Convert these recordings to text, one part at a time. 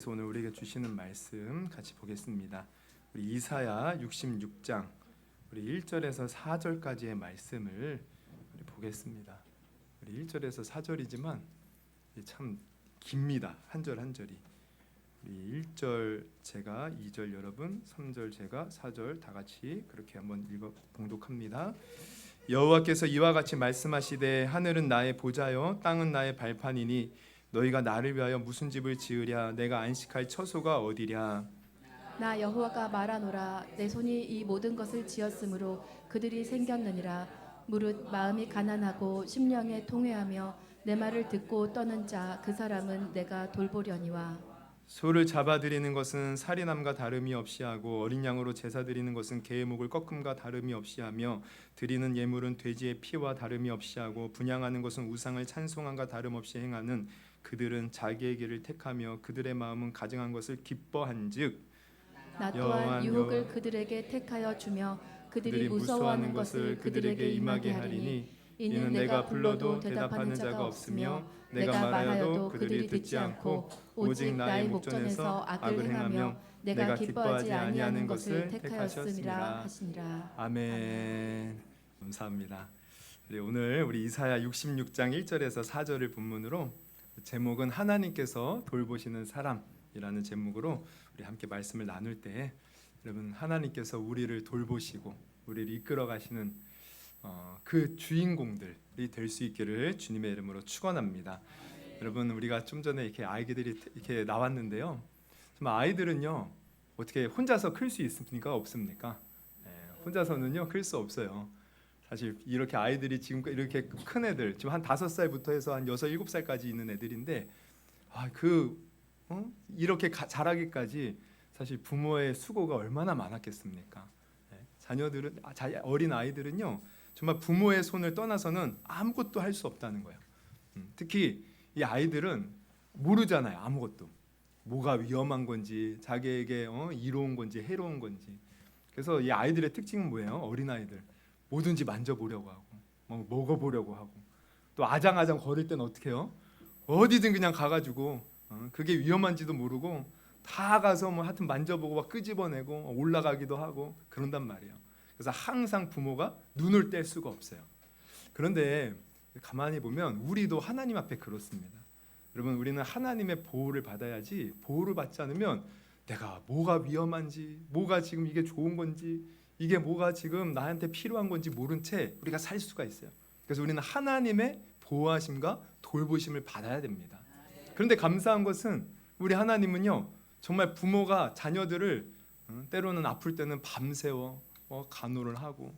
그리스도 오늘 우리에게 주시는 말씀 같이 보겠습니다. 우리 이사야 66장 우리 1절에서 4절까지의 말씀을 우리 보겠습니다. 우리 1절에서 4절이지만 참 깁니다. 한 절 한 절이. 우리 1절 제가, 2절 여러분, 3절 제가, 4절 다 같이 그렇게 한번 읽어 봉독합니다. 여호와께서 이와 같이 말씀하시되 하늘은 나의 보좌요 땅은 나의 발판이니 너희가 나를 위하여 무슨 집을 지으랴 내가 안식할 처소가 어디랴. 나 여호와가 말하노라 내 손이 이 모든 것을 지었으므로 그들이 생겼느니라. 무릇 마음이 가난하고 심령에 통회하며 내 말을 듣고 떠는 자 그 사람은 내가 돌보려니와. 소를 잡아들이는 것은 살인함과 다름이 없이 하고 어린 양으로 제사 드리는 것은 개의 목을 꺾음과 다름이 없이 하며 드리는 예물은 돼지의 피와 다름이 없이 하고 분향하는 것은 우상을 찬송함과 다름없이 행하는 그들은 자기의 길을 택하며 그들의 마음은 가증한 것을 기뻐한즉 나 여호와 또한 유혹을 그들에게 택하여 주며 그들이 무서워하는 것을 그들에게 임하게 하리니 이는 내가 불러도 대답하는 자가 없으며 내가 말하여도 그들이 듣지 않고 오직 나의 목전에서 악을 행하며 내가 기뻐하지 아니하는 것을 택하였음이라 하시니라. 아멘. 감사합니다. 오늘 우리 이사야 66장 1절에서 4절을 본문으로 제목은 하나님께서 돌보시는 사람이라는 제목으로 우리 함께 말씀을 나눌 때 여러분 하나님께서 우리를 돌보시고 우리를 이끌어 가시는 그 주인공들이 될 수 있기를 주님의 이름으로 축원합니다. 여러분 우리가 좀 전에 이렇게 아이들이 이렇게 나왔는데요. 정말 아이들은요 어떻게 혼자서 클 수 있습니까? 없습니까? 혼자서는요 클 수 없어요. 사실 이렇게 아이들이 지금 이렇게 큰 애들 지금 한 5살부터 해서 한 6, 7살까지 있는 애들인데 이렇게 자라기까지 사실 부모의 수고가 얼마나 많았겠습니까? 자녀들은 어린 아이들은요 정말 부모의 손을 떠나서는 아무것도 할 수 없다는 거예요. 특히 이 아이들은 모르잖아요. 아무것도 뭐가 위험한 건지 자기에게 이로운 건지 해로운 건지. 그래서 이 아이들의 특징은 뭐예요? 어린 아이들 뭐든지 만져보려고 하고 먹어보려고 하고 또 아장아장 거릴 때는 어떻게 해요? 어디든 그냥 가가지고 그게 위험한지도 모르고 다 가서 하여튼 만져보고 막 끄집어내고 올라가기도 하고 그런단 말이에요. 그래서 항상 부모가 눈을 뗄 수가 없어요. 그런데 가만히 보면 우리도 하나님 앞에 그렇습니다. 여러분 우리는 하나님의 보호를 받아야지 보호를 받지 않으면 내가 뭐가 위험한지 뭐가 지금 이게 좋은 건지 이게 뭐가 지금 나한테 필요한 건지 모른 채 우리가 살 수가 있어요. 그래서 우리는 하나님의 보호하심과 돌보심을 받아야 됩니다. 그런데 감사한 것은 우리 하나님은요 정말 부모가 자녀들을 때로는 아플 때는 밤새워 간호를 하고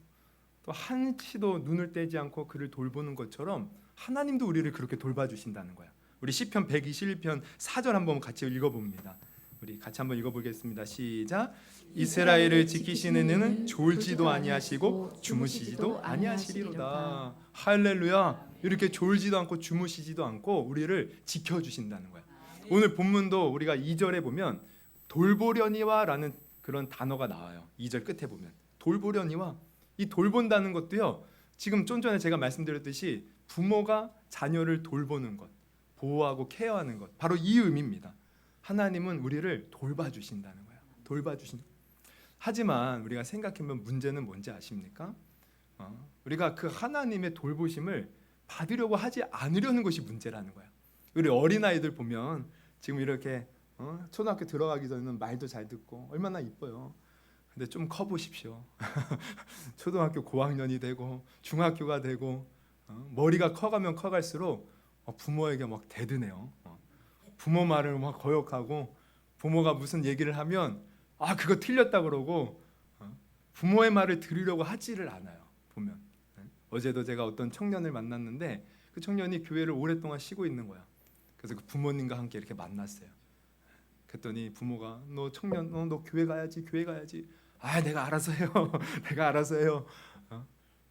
또 한치도 눈을 떼지 않고 그를 돌보는 것처럼 하나님도 우리를 그렇게 돌봐주신다는 거야. 우리 시편 121편 4절 한번 같이 읽어봅니다. 우리 같이 한번 읽어보겠습니다. 시작. 이스라엘을 지키시는 이는 졸지도 아니하시고 주무시지도 아니하시리로다. 할렐루야. 이렇게 졸지도 않고 주무시지도 않고 우리를 지켜주신다는 거야. 오늘 본문도 우리가 2절에 보면 돌보려니와 라는 그런 단어가 나와요. 2절 끝에 보면 돌보려니와. 이 돌본다는 것도요 지금 좀 전에 제가 말씀드렸듯이 부모가 자녀를 돌보는 것, 보호하고 케어하는 것, 바로 이 의미입니다. 하나님은 우리를 돌봐주신다는 거예요. 돌봐주신. 하지만 우리가 생각해보면 문제는 뭔지 아십니까? 우리가 그 하나님의 돌보심을 받으려고 하지 않으려는 것이 문제라는 거예요. 우리 어린아이들 보면 지금 이렇게 초등학교 들어가기 전에는 말도 잘 듣고 얼마나 이뻐요. 근데 좀 커보십시오. 초등학교 고학년이 되고 중학교가 되고 머리가 커가면 커갈수록 부모에게 막 대드네요. 부모 말을 막 거역하고 부모가 무슨 얘기를 하면 그거 틀렸다 그러고 부모의 말을 들으려고 하지를 않아요. 보면 어제도 제가 어떤 청년을 만났는데 그 청년이 교회를 오랫동안 쉬고 있는 거야. 그래서 그 부모님과 함께 이렇게 만났어요. 그랬더니 부모가 너 청년 너 교회 가야지 교회 가야지. 내가 알아서 해요. 내가 알아서 해요.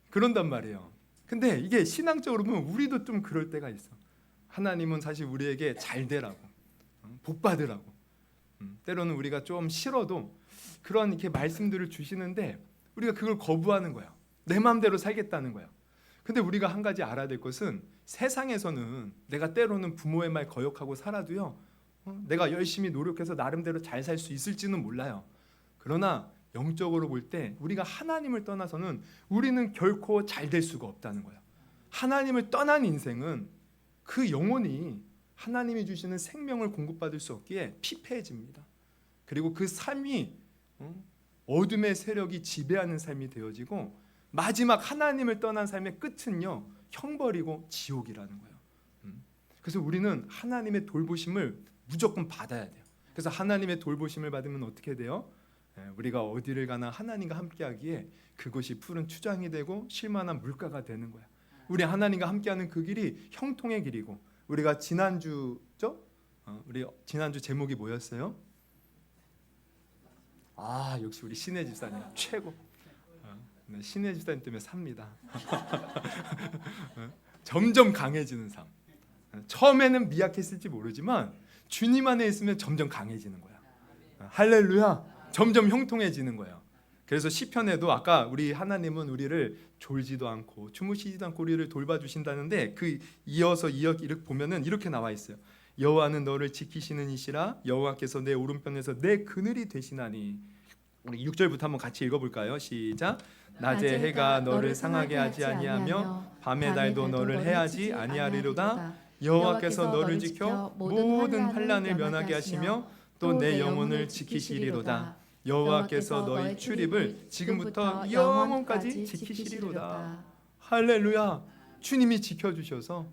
그런단 말이에요. 근데 이게 신앙적으로 보면 우리도 좀 그럴 때가 있어. 하나님은 사실 우리에게 잘 되라고 복 받으라고 때로는 우리가 좀 싫어도 그런 이렇게 말씀들을 주시는데 우리가 그걸 거부하는 거야. 내 마음대로 살겠다는 거야. 근데 우리가 한 가지 알아야 될 것은 세상에서는 내가 때로는 부모의 말 거역하고 살아도요 내가 열심히 노력해서 나름대로 잘 살 수 있을지는 몰라요. 그러나 영적으로 볼 때 우리가 하나님을 떠나서는 우리는 결코 잘 될 수가 없다는 거예요. 하나님을 떠난 인생은 그 영혼이 하나님이 주시는 생명을 공급받을 수 없기에 피폐해집니다. 그리고 그 삶이 어둠의 세력이 지배하는 삶이 되어지고 마지막 하나님을 떠난 삶의 끝은요 형벌이고 지옥이라는 거예요. 그래서 우리는 하나님의 돌보심을 무조건 받아야 돼요. 그래서 하나님의 돌보심을 받으면 어떻게 돼요? 우리가 어디를 가나 하나님과 함께하기에 그것이 푸른 추장이 되고 쉴만한 물가가 되는 거야. 우리 하나님과 함께하는 그 길이 형통의 길이고, 우리가 지난주죠? 우리 지난주 제목이 뭐였어요? 역시 우리 신혜 집사님 최고. 신혜 집사님 때문에 삽니다. 점점 강해지는 삶. 처음에는 미약했을지 모르지만 주님 안에 있으면 점점 강해지는 거야. 할렐루야. 점점 형통해지는 거예요. 그래서 시편에도 아까 우리 하나님은 우리를 졸지도 않고 주무시지도 않고 우리를 돌봐주신다는데 그 이어서 이렇게 보면은 이렇게 나와 있어요. 여호와는 너를 지키시는 이시라. 여호와께서 내 오른편에서 내 그늘이 되시나니. 우리 6절부터 한번 같이 읽어볼까요? 시작. 낮에 해가 너를 상하게 하지 아니하며 밤의 달도 너를 해하지 아니하리로다. 여호와께서 너를 지켜 모든 환난을 면하게 하시며 또 내 영혼을 지키시리로다. 여호와께서 너희 출입을 지금부터 영원까지 지키시리로다. 할렐루야. 주님이 지켜주셔서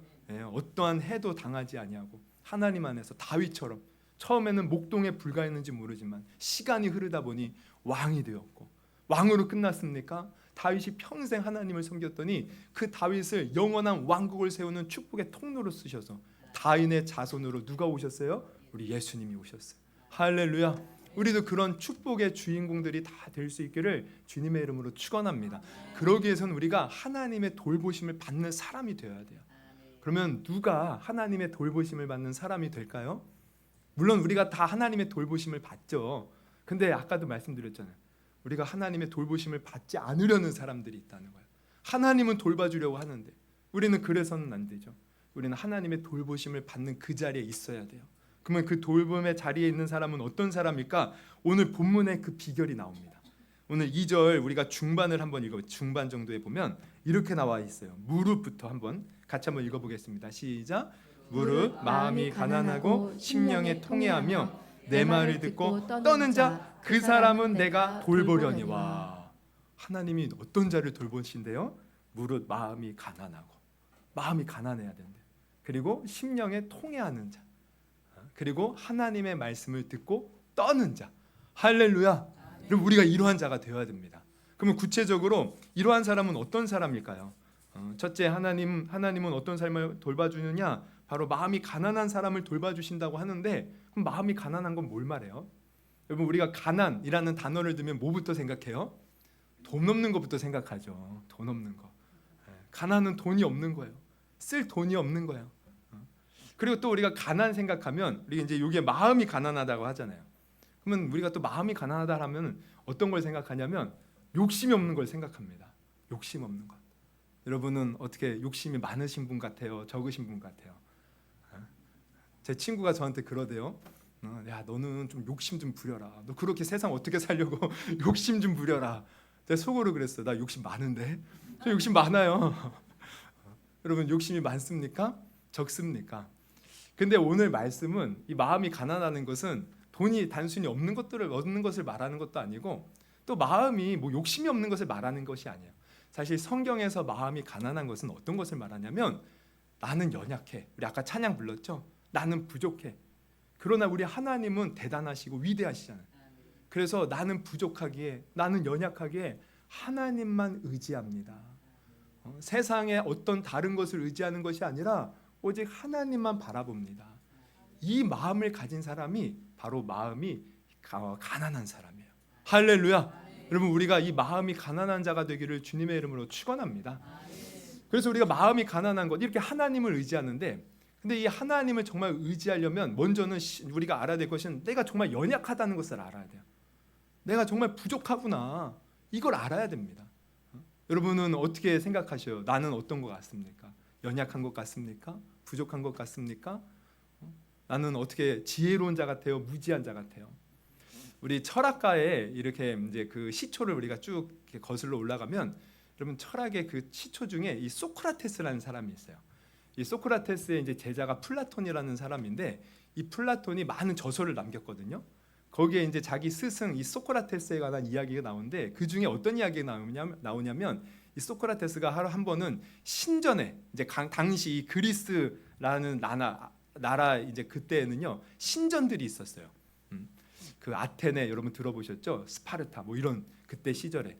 어떠한 해도 당하지 아니하고 하나님 안에서 다윗처럼 처음에는 목동에 불과했는지 모르지만 시간이 흐르다 보니 왕이 되었고, 왕으로 끝났습니까? 다윗이 평생 하나님을 섬겼더니 그 다윗을 영원한 왕국을 세우는 축복의 통로로 쓰셔서 다윗의 자손으로 누가 오셨어요? 우리 예수님이 오셨어요. 할렐루야. 우리도 그런 축복의 주인공들이 다 될 수 있기를 주님의 이름으로 축원합니다. 그러기 위해서는 우리가 하나님의 돌보심을 받는 사람이 되어야 돼요. 그러면 누가 하나님의 돌보심을 받는 사람이 될까요? 물론 우리가 다 하나님의 돌보심을 받죠. 근데 아까도 말씀드렸잖아요. 우리가 하나님의 돌보심을 받지 않으려는 사람들이 있다는 거예요. 하나님은 돌봐주려고 하는데 우리는 그래서는 안 되죠. 우리는 하나님의 돌보심을 받는 그 자리에 있어야 돼요. 그러면 그 돌봄의 자리에 있는 사람은 어떤 사람일까? 오늘 본문에 그 비결이 나옵니다. 오늘 2절 우리가 중반을 한번 중반 정도에 보면 이렇게 나와 있어요. 무릇부터 같이 한번 읽어보겠습니다. 시작. 무릇 마음이 가난하고 심령에 통해하며 내 말을 듣고 떠는 자 그 사람은 내가 돌보려니와. 하나님이 어떤 자를 돌보신대요? 무릇 마음이 가난하고, 마음이 가난해야 된대. 그리고 심령에 통해하는 자, 그리고 하나님의 말씀을 듣고 떠는 자. 할렐루야. 그럼 우리가 이러한 자가 되어야 됩니다. 그러면 구체적으로 이러한 사람은 어떤 사람일까요? 첫째, 하나님은 어떤 삶을 돌봐주느냐? 바로 마음이 가난한 사람을 돌봐주신다고 하는데, 그럼 마음이 가난한 건 뭘 말해요? 여러분, 우리가 가난이라는 단어를 들으면 뭐부터 생각해요? 돈 없는 것부터 생각하죠. 돈 없는 거. 가난은 돈이 없는 거예요. 쓸 돈이 없는 거예요. 그리고 또 우리가 가난 생각하면 우리가 이제 여기에 마음이 가난하다고 하잖아요. 그러면 우리가 또 마음이 가난하다 하면 어떤 걸 생각하냐면 욕심이 없는 걸 생각합니다. 욕심 없는 것. 여러분은 어떻게 욕심이 많으신 분 같아요? 적으신 분 같아요? 제 친구가 저한테 그러대요. 야, 너는 좀 욕심 좀 부려라. 너 그렇게 세상 어떻게 살려고 욕심 좀 부려라. 제가 속으로 그랬어요. 나 욕심 많은데. 저 욕심 많아요. 여러분, 욕심이 많습니까? 적습니까? 근데 오늘 말씀은 이 마음이 가난하는 것은 돈이 단순히 없는 것들을 얻는 것을 말하는 것도 아니고, 또 마음이 뭐 욕심이 없는 것을 말하는 것이 아니에요. 사실 성경에서 마음이 가난한 것은 어떤 것을 말하냐면, 나는 연약해. 우리 아까 찬양 불렀죠? 나는 부족해. 그러나 우리 하나님은 대단하시고 위대하시잖아요. 그래서 나는 부족하기에, 나는 연약하기에 하나님만 의지합니다. 세상에 어떤 다른 것을 의지하는 것이 아니라 오직 하나님만 바라봅니다. 이 마음을 가진 사람이 바로 마음이 가난한 사람이에요. 할렐루야. 여러분, 우리가 이 마음이 가난한 자가 되기를 주님의 이름으로 축원합니다. 그래서 우리가 마음이 가난한 것, 이렇게 하나님을 의지하는데, 근데 이 하나님을 정말 의지하려면 먼저는 우리가 알아야 될 것은 내가 정말 연약하다는 것을 알아야 돼요. 내가 정말 부족하구나. 이걸 알아야 됩니다. 여러분은 어떻게 생각하셔요? 나는 어떤 것 같습니까? 연약한 것 같습니까? 부족한 것 같습니까? 나는 어떻게 지혜로운 자 같아요? 무지한 자 같아요? 우리 철학가에 이렇게 이제 그 시초를 우리가 쭉 이렇게 거슬러 올라가면 여러분 철학의 그 시초 중에 이 소크라테스라는 사람이 있어요. 이 소크라테스의 이제 제자가 플라톤이라는 사람인데 이 플라톤이 많은 저서를 남겼거든요. 거기에 이제 자기 스승 이 소크라테스에 관한 이야기가 나오는데 그 중에 어떤 이야기가 나오냐면 이 소크라테스가 한 번은 신전에 이제 당시 이 그리스라는 나라 이제 그때는요 신전들이 있었어요. 그 아테네 여러분 들어보셨죠? 스파르타 뭐 이런 그때 시절에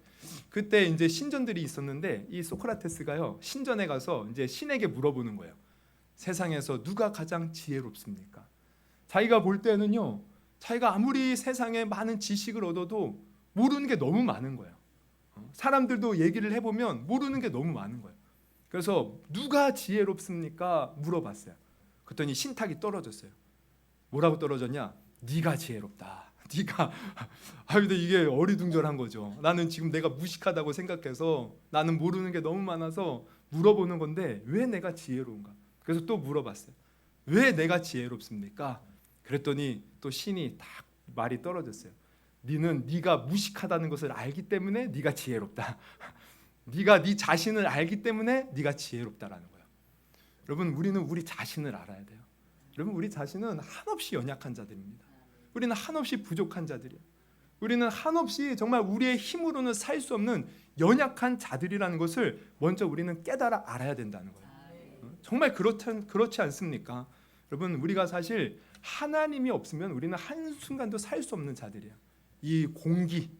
그때 이제 신전들이 있었는데 이 소크라테스가요 신전에 가서 이제 신에게 물어보는 거예요. 세상에서 누가 가장 지혜롭습니까? 자기가 볼 때는요 자기가 아무리 세상에 많은 지식을 얻어도 모르는 게 너무 많은 거예요. 사람들도 얘기를 해보면 모르는 게 너무 많은 거예요. 그래서 누가 지혜롭습니까? 물어봤어요. 그랬더니 신탁이 떨어졌어요. 뭐라고 떨어졌냐? 네가 지혜롭다. 네가 근데 이게 어리둥절한 거죠. 나는 지금 내가 무식하다고 생각해서 나는 모르는 게 너무 많아서 물어보는 건데 왜 내가 지혜로운가? 그래서 또 물어봤어요. 왜 내가 지혜롭습니까? 그랬더니 또 신이 딱 말이 떨어졌어요. 네가 무식하다는 것을 알기 때문에 네가 지혜롭다. 네가 네 자신을 알기 때문에 네가 지혜롭다라는 거예요. 여러분 우리는 우리 자신을 알아야 돼요. 여러분 우리 자신은 한없이 연약한 자들입니다. 우리는 한없이 부족한 자들이에요. 우리는 한없이 정말 우리의 힘으로는 살 수 없는 연약한 자들이라는 것을 먼저 우리는 깨달아 알아야 된다는 거예요. 정말 그렇지 않습니까? 여러분 우리가 사실 하나님이 없으면 우리는 한순간도 살 수 없는 자들이에요. 이 공기,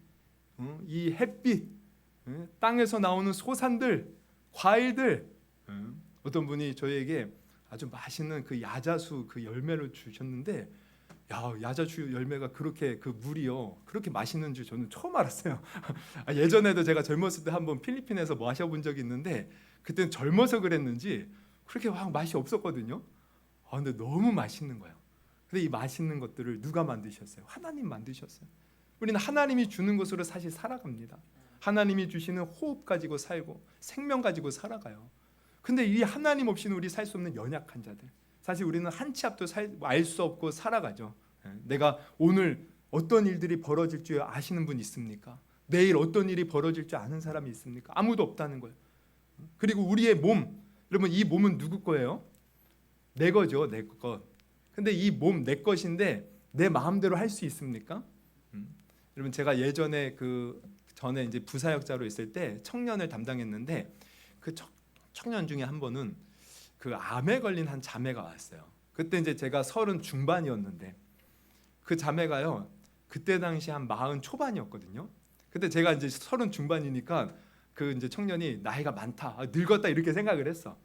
이 햇빛, 땅에서 나오는 소산들, 과일들. 어떤 분이 저에게 아주 맛있는 그 야자수 그 열매를 주셨는데 야자수 열매가 그렇게 그 물이요 그렇게 맛있는 줄 저는 처음 알았어요. 예전에도 제가 젊었을 때 한번 필리핀에서 마셔본 적이 있는데 그때는 젊어서 그랬는지 그렇게 막 맛이 없었거든요. 근데 너무 맛있는 거예요. 근데 이 맛있는 것들을 누가 만드셨어요? 하나님 만드셨어요. 우리는 하나님이 주는 것으로 사실 살아갑니다. 하나님이 주시는 호흡 가지고 살고 생명 가지고 살아가요. 근데 이 하나님 없이는 우리 살 수 없는 연약한 자들. 사실 우리는 한 치 앞도 알 수 없고 살아가죠. 내가 오늘 어떤 일들이 벌어질 줄 아시는 분 있습니까? 내일 어떤 일이 벌어질 줄 아는 사람이 있습니까? 아무도 없다는 거예요. 그리고 우리의 몸, 여러분 이 몸은 누구 거예요? 내 거죠, 내 것. 근데 이 몸 내 것인데 내 마음대로 할 수 있습니까? 여러분 제가 예전에 전에 이제 부사역자로 있을 때 청년을 담당했는데 그 청년 중에 한 번은 그 암에 걸린 한 자매가 왔어요. 그때 이제 제가 30 중반이었는데 그 자매가요 그때 당시 한 40 초반이었거든요. 근데 제가 이제 30 중반이니까 그 이제 청년이 나이가 많다, 늙었다 이렇게 생각을 했어.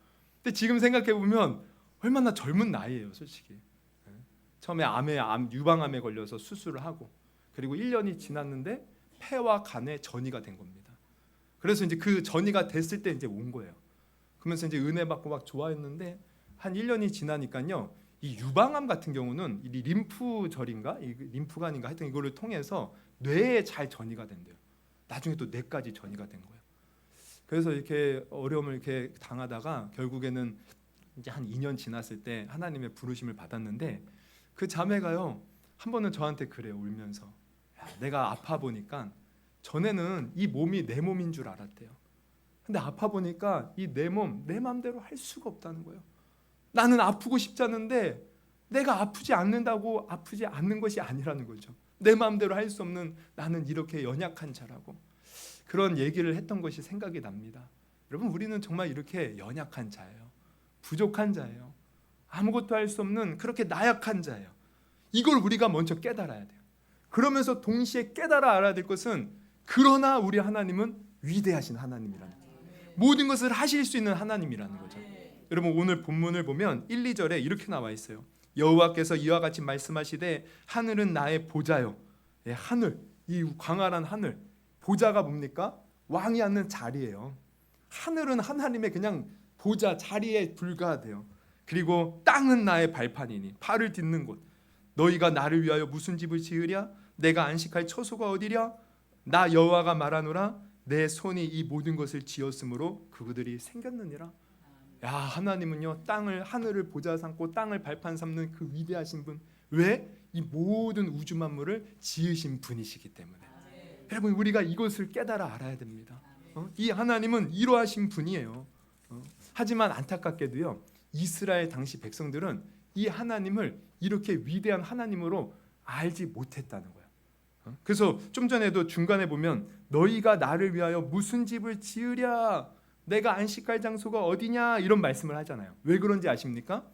근데 지금 생각해 보면 얼마나 젊은 나이예요, 솔직히. 처음에 유방암에 걸려서 수술을 하고 그리고 1년이 지났는데 폐와 간에 전이가 된 겁니다. 그래서 이제 그 전이가 됐을 때 이제 온 거예요. 그러면서 이제 은혜 받고 막 좋아했는데 한 1년이 지나니까요. 이 유방암 같은 경우는 이 림프절인가, 이 림프관인가 하여튼 이거를 통해서 뇌에 잘 전이가 된대요. 나중에 또 뇌까지 전이가 된 거예요. 그래서 이렇게 어려움을 이렇게 당하다가 결국에는 이제 한 2년 지났을 때 하나님의 부르심을 받았는데 그 자매가요 한 번은 저한테 그래요, 울면서. 내가 아파 보니까 전에는 이 몸이 내 몸인 줄 알았대요. 근데 아파 보니까 이 내 몸, 내 마음대로 할 수가 없다는 거예요. 나는 아프고 싶지 않은데 내가 아프지 않는다고 아프지 않는 것이 아니라는 거죠. 내 마음대로 할 수 없는 나는 이렇게 연약한 자라고 그런 얘기를 했던 것이 생각이 납니다. 여러분 우리는 정말 이렇게 연약한 자예요. 부족한 자예요. 아무것도 할 수 없는 그렇게 나약한 자예요. 이걸 우리가 먼저 깨달아야 돼요. 그러면서 동시에 깨달아 알아야 될 것은 그러나 우리 하나님은 위대하신 하나님이라는 거예요. 모든 것을 하실 수 있는 하나님이라는 거죠. 여러분 오늘 본문을 보면 1, 2절에 이렇게 나와 있어요. 여호와께서 이와 같이 말씀하시되 하늘은 나의 보좌요. 하늘, 이 광활한 하늘. 보좌가 뭡니까? 왕이 앉는 자리예요. 하늘은 하나님의 그냥 보좌 자리에 불과하대요. 그리고 땅은 나의 발판이니 발을 딛는 곳. 너희가 나를 위하여 무슨 집을 지으랴? 내가 안식할 처소가 어디랴? 나 여호와가 말하노라. 내 손이 이 모든 것을 지었으므로 그들이 생겼느니라. 야, 하나님은요 하늘을 보좌 삼고 땅을 발판 삼는 그 위대하신 분. 왜? 이 모든 우주 만물을 지으신 분이시기 때문에. 여러분, 우리가 이것을 깨달아 알아야 됩니다. 이 하나님은 이러하신 분이에요. 하지만 안타깝게도요, 이스라엘 당시 백성들은 이 하나님을 이렇게 위대한 하나님으로 알지 못했다는 거예요. 그래서 좀 전에도 중간에 보면 너희가 나를 위하여 무슨 집을 지으랴, 내가 안식할 장소가 어디냐, 이런 말씀을 하잖아요. 왜 그런지 아십니까?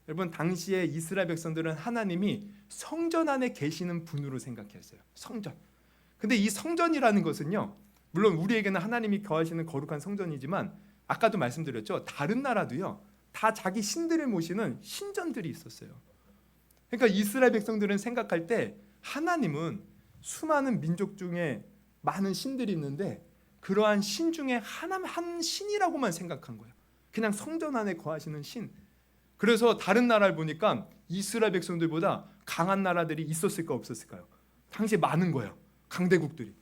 여러분, 당시에 이스라엘 백성들은 하나님이 성전 안에 계시는 분으로 생각했어요. 성전. 근데 이 성전이라는 것은요, 물론 우리에게는 하나님이 거하시는 거룩한 성전이지만 아까도 말씀드렸죠, 다른 나라도요 다 자기 신들을 모시는 신전들이 있었어요. 그러니까 이스라엘 백성들은 생각할 때 하나님은 수많은 민족 중에 많은 신들이 있는데 그러한 신 중에 한 신이라고만 생각한 거예요. 그냥 성전 안에 거하시는 신. 그래서 다른 나라를 보니까 이스라엘 백성들보다 강한 나라들이 있었을까 없었을까요? 당시에 많은 거예요. 강대국들이.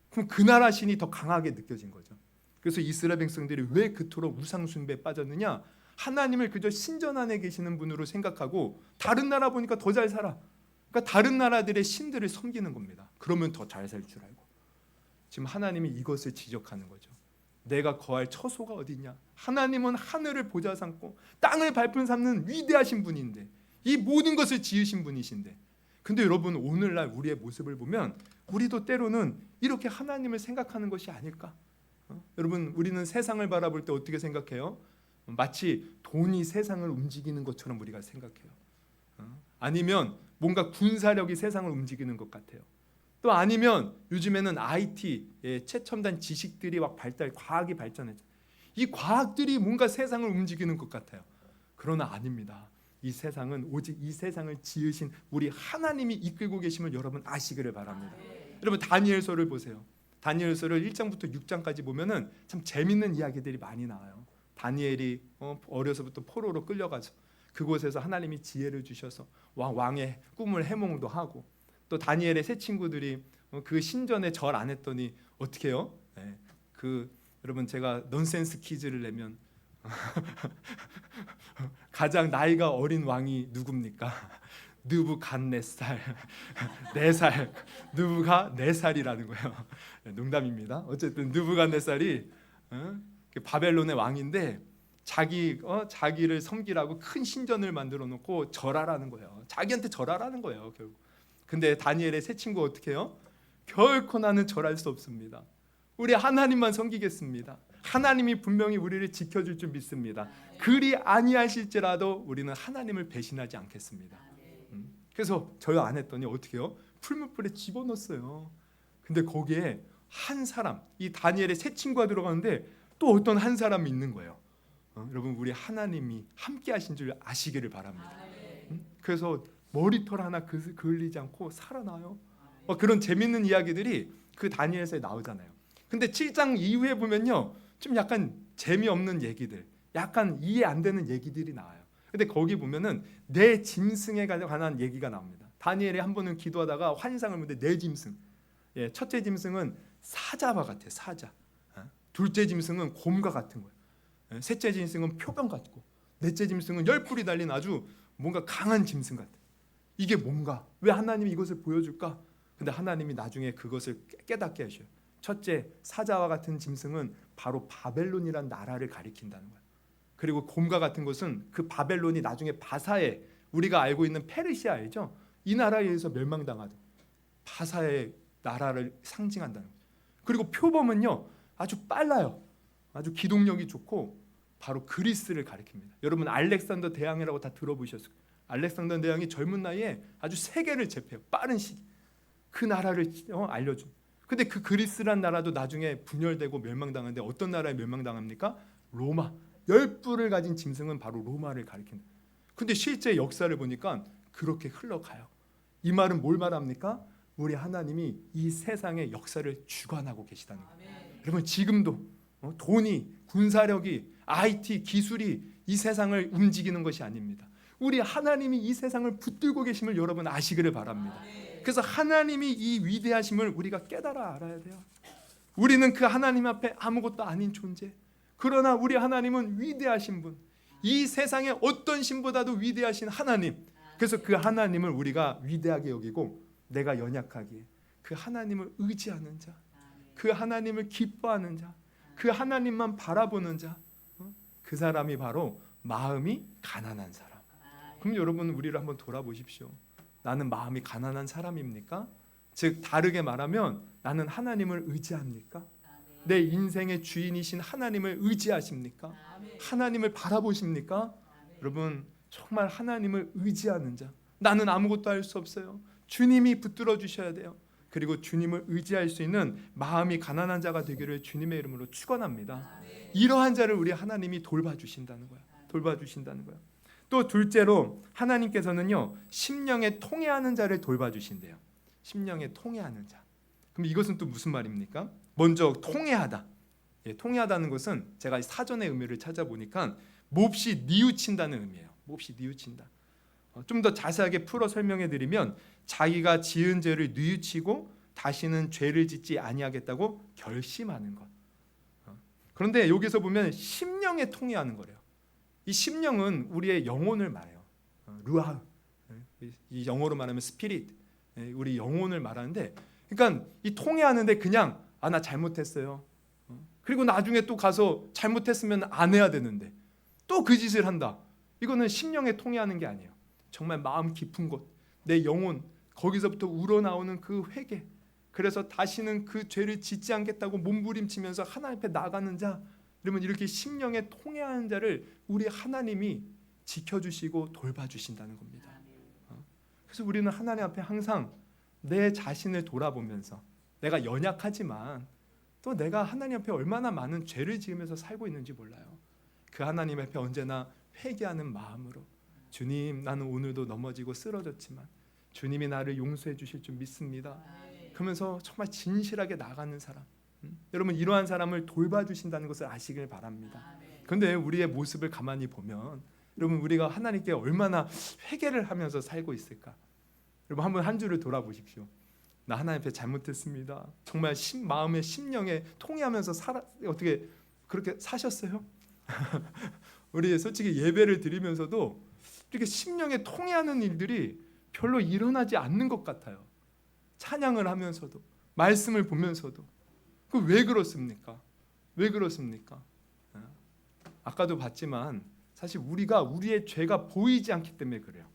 그럼 그 나라 신이 더 강하게 느껴진 거죠. 그래서 이스라엘 백성들이 왜 그토록 우상 숭배에 빠졌느냐? 하나님을 그저 신전 안에 계시는 분으로 생각하고 다른 나라 보니까 더 잘 살아. 그러니까 다른 나라들의 신들을 섬기는 겁니다. 그러면 더 잘 살 줄 알고. 지금 하나님이 이것을 지적하는 거죠. 내가 거할 처소가 어디냐? 하나님은 하늘을 보좌 삼고 땅을 발품 삼는 위대하신 분인데, 이 모든 것을 지으신 분이신데, 근데 여러분, 오늘날 우리의 모습을 보면 우리도 때로는 이렇게 하나님을 생각하는 것이 아닐까? 여러분, 우리는 세상을 바라볼 때 어떻게 생각해요? 마치 돈이 세상을 움직이는 것처럼 우리가 생각해요. 아니면 뭔가 군사력이 세상을 움직이는 것 같아요. 또 아니면 요즘에는 IT, 최첨단 지식들이 막 과학이 발전했죠. 이 과학들이 뭔가 세상을 움직이는 것 같아요. 그러나 아닙니다. 이 세상은 오직 이 세상을 지으신 우리 하나님이 이끌고 계심을 여러분 아시기를 바랍니다. 여러분, 다니엘서를 보세요. 다니엘서를 1장부터 6장까지 보면은 참 재밌는 이야기들이 많이 나와요. 다니엘이 어려서부터 포로로 끌려가서 그곳에서 하나님이 지혜를 주셔서 왕의 꿈을 해몽도 하고, 또 다니엘의 세 친구들이 그 신전에 절 안 했더니 어떻게 해요? 여러분, 제가 넌센스 퀴즈를 내면 가장 나이가 어린 왕이 누굽니까? 느부갓네살 4살, 느부가 4살이라는 거예요. 농담입니다. 어쨌든 느부갓네살이 바벨론의 왕인데 자기를 섬기라고 큰 신전을 만들어 놓고 절하라는 거예요. 자기한테 절하라는 거예요, 결국. 근데 다니엘의 세 친구 어떻게 해요? 결코 나는 절할 수 없습니다. 우리 하나님만 섬기겠습니다. 하나님이 분명히 우리를 지켜줄 줄 믿습니다. 그리 아니하실지라도 우리는 하나님을 배신하지 않겠습니다. 그래서 절 안 했더니 어떻게 해요? 풀무불에 집어넣었어요. 근데 거기에 한 사람, 이 다니엘의 세 친구가 들어가는데 또 어떤 한 사람이 있는 거예요. 여러분, 우리 하나님이 함께 하신 줄 아시기를 바랍니다. 그래서 머리털 하나 그을리지 않고 살아나요. 그런 재밌는 이야기들이 그 다니엘서에 나오잖아요. 근데 7장 이후에 보면요, 좀 약간 재미없는 얘기들, 약간 이해 안 되는 얘기들이 나와요. 근데 거기 보면은 내 짐승에 관한 얘기가 나옵니다. 다니엘이 한 번은 기도하다가 환상을 보는데 내 짐승, 첫째 짐승은 사자와 같아, 사자. 둘째 짐승은 곰과 같은 거예요. 셋째 짐승은 표범 같고, 넷째 짐승은 열뿔이 달린 아주 뭔가 강한 짐승 같아. 이게 뭔가? 왜 하나님이 이것을 보여줄까? 근데 하나님이 나중에 그것을 깨닫게 하셔요. 첫째, 사자와 같은 짐승은 바로 바벨론이란 나라를 가리킨다는 거예요. 그리고 곰과 같은 것은 그 바벨론이 나중에 바사에, 우리가 알고 있는 페르시아이죠, 이 나라에 의해서 멸망당하던 바사의 나라를 상징한다는 거예요. 그리고 표범은요, 아주 빨라요. 아주 기동력이 좋고 바로 그리스를 가리킵니다. 여러분, 알렉산더 대왕이라고 다 들어보셨을 거예요. 알렉산더 대왕이 젊은 나이에 아주 세계를 제패해요. 빠른 시기. 그 나라를 알려준. 근데 그 그리스란 나라도 나중에 분열되고 멸망당하는데 어떤 나라에 멸망당합니까? 로마. 열뿔을 가진 짐승은 바로 로마를 가리킨다. 근데 실제 역사를 보니까 그렇게 흘러가요. 이 말은 뭘 말합니까? 우리 하나님이 이 세상의 역사를 주관하고 계시다는 거예요. 여러분, 지금도 돈이, 군사력이, IT, 기술이 이 세상을 움직이는 것이 아닙니다. 우리 하나님이 이 세상을 붙들고 계심을 여러분 아시기를 바랍니다. 그래서 하나님이 이 위대하심을 우리가 깨달아 알아야 돼요. 우리는 그 하나님 앞에 아무것도 아닌 존재. 그러나 우리 하나님은 위대하신 분, 이 세상의 어떤 신보다도 위대하신 하나님. 그래서 그 하나님을 우리가 위대하게 여기고 내가 연약하기에 그 하나님을 의지하는 자, 그 하나님을 기뻐하는 자, 그 하나님만 바라보는 자, 그 사람이 바로 마음이 가난한 사람. 그럼 여러분 우리를 한번 돌아보십시오. 나는 마음이 가난한 사람입니까? 즉 다르게 말하면 나는 하나님을 의지합니까? 내 인생의 주인이신 하나님을 의지하십니까? 하나님을 바라보십니까? 여러분 정말 하나님을 의지하는 자, 나는 아무것도 할 수 없어요. 주님이 붙들어 주셔야 돼요. 그리고 주님을 의지할 수 있는 마음이 가난한 자가 되기를 주님의 이름으로 축원합니다. 이러한 자를 우리 하나님이 돌봐주신다는 거야. 돌봐주신다는 거야. 또 둘째로 하나님께서는요 심령에 통해하는 자를 돌봐주신대요. 심령에 통해하는 자. 그럼 이것은 또 무슨 말입니까? 먼저 통해하다. 통해하다는 것은 제가 사전의 의미를 찾아보니까 몹시 뉘우친다는 의미예요. 몹시 뉘우친다. 좀 더 자세하게 풀어 설명해 드리면 자기가 지은 죄를 뉘우치고 다시는 죄를 짓지 아니하겠다고 결심하는 것. 그런데 여기서 보면 심령에 통해하는 거래요. 이 심령은 우리의 영혼을 말해요. 루아흐. 이 영어로 말하면 스피릿. 우리 영혼을 말하는데, 그러니까 이 통해하는데 그냥 나 잘못했어요. 그리고 나중에 또 가서 잘못했으면 안 해야 되는데 또 그 짓을 한다. 이거는 심령에 통해하는 게 아니에요. 정말 마음 깊은 곳, 내 영혼, 거기서부터 우러나오는 그 회개. 그래서 다시는 그 죄를 짓지 않겠다고 몸부림치면서 하나님 앞에 나가는 자. 그러면 이렇게 심령에 통해하는 자를 우리 하나님이 지켜주시고 돌봐주신다는 겁니다. 그래서 우리는 하나님 앞에 항상 내 자신을 돌아보면서 내가 연약하지만 또 내가 하나님 앞에 얼마나 많은 죄를 지으면서 살고 있는지 몰라요. 그 하나님 앞에 언제나 회개하는 마음으로 주님, 나는 오늘도 넘어지고 쓰러졌지만 주님이 나를 용서해 주실 줄 믿습니다. 그러면서 정말 진실하게 나가는 사람. 여러분 이러한 사람을 돌봐주신다는 것을 아시길 바랍니다. 그런데 우리의 모습을 가만히 보면 여러분 우리가 하나님께 얼마나 회개를 하면서 살고 있을까? 여러분 한번 한 주를 돌아보십시오. 나 하나님 앞에 잘못했습니다. 정말 마음의 심령에 통해하면서 어떻게 그렇게 사셨어요? 우리 솔직히 예배를 드리면서도 이렇게 심령에 통해하는 일들이 별로 일어나지 않는 것 같아요. 찬양을 하면서도 말씀을 보면서도 그 왜 그렇습니까? 왜 그렇습니까? 아까도 봤지만 사실 우리가 우리의 죄가 보이지 않기 때문에 그래요.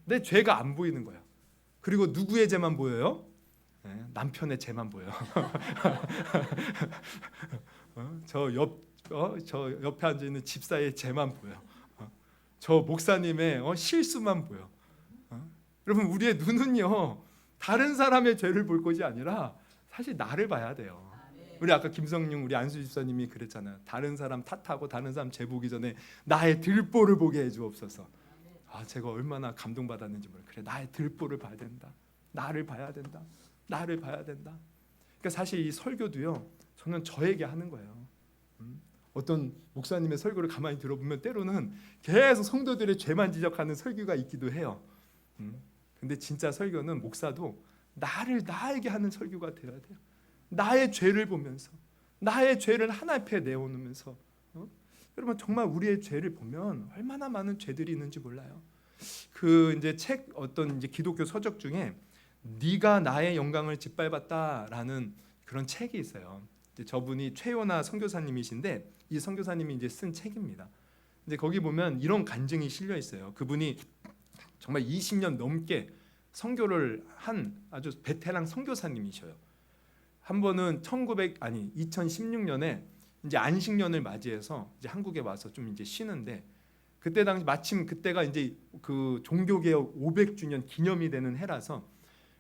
내 죄가 안 보이는 거예요. 그리고 누구의 죄만 보여요? 남편의 죄만 보여요. 저 옆에 앉아 있는 집사의 죄만 보여. 저 목사님의 실수만 보여. 여러분 우리의 눈은요 다른 사람의 죄를 볼 것이 아니라 사실 나를 봐야 돼요. 우리 아까 김성룡 우리 안수 집사님이 그랬잖아요. 다른 사람 탓하고 다른 사람 죄 보기 전에 나의 들보를 보게 해주옵소서. 제가 얼마나 감동받았는지 몰라요. 그래, 나의 들보를 봐야 된다. 나를 봐야 된다. 나를 봐야 된다. 그러니까 사실 이 설교도요 저는 저에게 하는 거예요. 어떤 목사님의 설교를 가만히 들어보면 때로는 계속 성도들의 죄만 지적하는 설교가 있기도 해요. 근데 진짜 설교는 목사도 나에게 하는 설교가 되어야 돼요. 나의 죄를 보면서 나의 죄를 하나님 앞에 내어놓으면서 여러분 정말 우리의 죄를 보면 얼마나 많은 죄들이 있는지 몰라요. 그 이제 책 어떤 이제 기독교 서적 중에 네가 나의 영광을 짓밟았다라는 그런 책이 있어요. 이제 저분이 최요나 선교사님이신데 이 선교사님이 이제 쓴 책입니다. 이제 거기 보면 이런 간증이 실려 있어요. 그분이 정말 20년 넘게 선교를 한 아주 베테랑 선교사님이셔요. 한 번은 2016년에 이제 안식년을 맞이해서 이제 한국에 와서 좀 이제 쉬는데 그때 당시 마침 그때가 이제 그 종교개혁 500주년 기념이 되는 해라서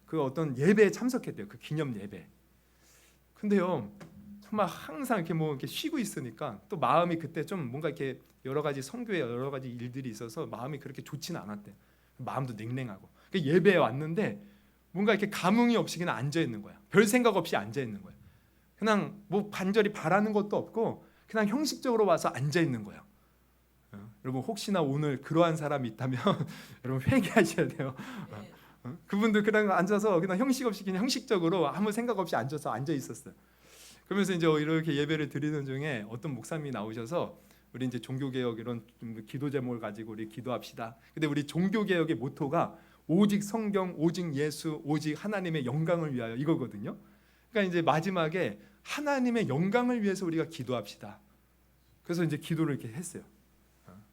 그 어떤 예배에 참석했대요. 그 기념 예배. 근데요 정말 항상 이렇게 뭐 이렇게 쉬고 있으니까 또 마음이 그때 좀 뭔가 이렇게 여러 가지 선교에 여러 가지 일들이 있어서 마음이 그렇게 좋지는 않았대요. 마음도 냉랭하고 예배에 왔는데 뭔가 이렇게 감흥이 없이 그냥 앉아 있는 거야. 별 생각 없이 앉아 있는 거야. 그냥 뭐 간절히 바라는 것도 없고 그냥 형식적으로 와서 앉아 있는 거예요. 여러분 혹시나 오늘 그러한 사람이 있다면 여러분 회개하셔야 돼요. 그분들 그냥 앉아서 그냥 형식 없이 그냥 형식적으로 아무 생각 없이 앉아서 앉아 있었어요. 그러면서 이제 이렇게 예배를 드리는 중에 어떤 목사님이 나오셔서 우리 이제 종교개혁 이런 좀 기도 제목을 가지고 우리 기도합시다. 근데 우리 종교개혁의 모토가 오직 성경, 오직 예수, 오직 하나님의 영광을 위하여 이거거든요. 그러니까 이제 마지막에 하나님의 영광을 위해서 우리가 기도합시다. 그래서 이제 기도를 이렇게 했어요.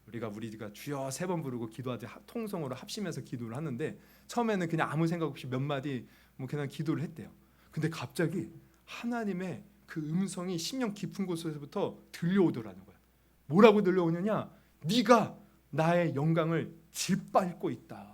우리가 주여 3번 부르고 기도하지 통성으로 합심해서 기도를 하는데 처음에는 그냥 아무 생각 없이 몇 마디 뭐 그냥 기도를 했대요. 근데 갑자기 하나님의 그 음성이 심령 깊은 곳에서부터 들려오더라는 거예요. 뭐라고 들려오느냐? 네가 나의 영광을 짓밟고 있다.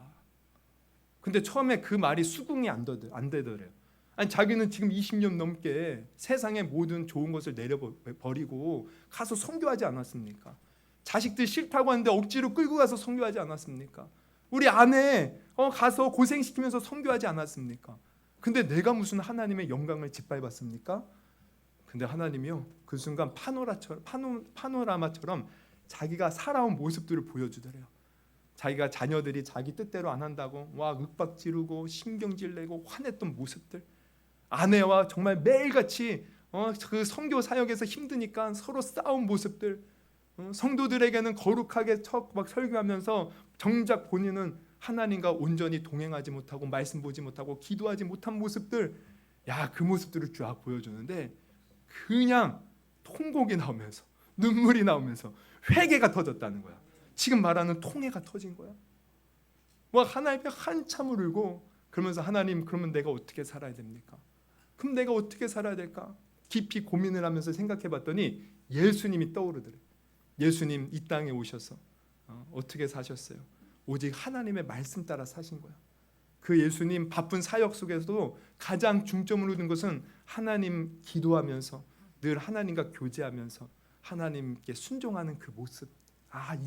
근데 처음에 그 말이 수긍이 안 되더래요. 아니 자기는 지금 20년 넘게 세상의 모든 좋은 것을 내려버리고 가서 선교하지 않았습니까? 자식들 싫다고 하는데 억지로 끌고 가서 선교하지 않았습니까? 우리 아내 가서 고생시키면서 선교하지 않았습니까? 근데 내가 무슨 하나님의 영광을 짓밟았습니까? 근데 하나님이요 그 순간 파노라마처럼 자기가 살아온 모습들을 보여주더래요. 자기가 자녀들이 자기 뜻대로 안 한다고 막 윽박지르고 신경질 내고 화냈던 모습들, 아내와 정말 매일같이 그 선교 사역에서 힘드니까 서로 싸운 모습들, 성도들에게는 거룩하게 막 설교하면서 정작 본인은 하나님과 온전히 동행하지 못하고 말씀 보지 못하고 기도하지 못한 모습들, 그 모습들을 쫙 보여주는데 그냥 통곡이 나오면서 눈물이 나오면서 회개가 터졌다는 거야. 지금 말하는 통회가 터진 거야. 하나님 앞에 한참을 울고 그러면서 하나님 그러면 내가 어떻게 살아야 됩니까? 그럼 내가 어떻게 살아야 될까? 깊이 고민을 하면서 생각해 봤더니 예수님이 떠오르더래. 예수님 이 땅에 오셔서 어떻게 사셨어요? 오직 하나님의 말씀 따라 사신 거야. 그 예수님 바쁜 사역 속에서도 가장 중점으로 둔 것은 하나님 기도하면서 늘 하나님과 교제하면서 하나님께 순종하는 그 모습.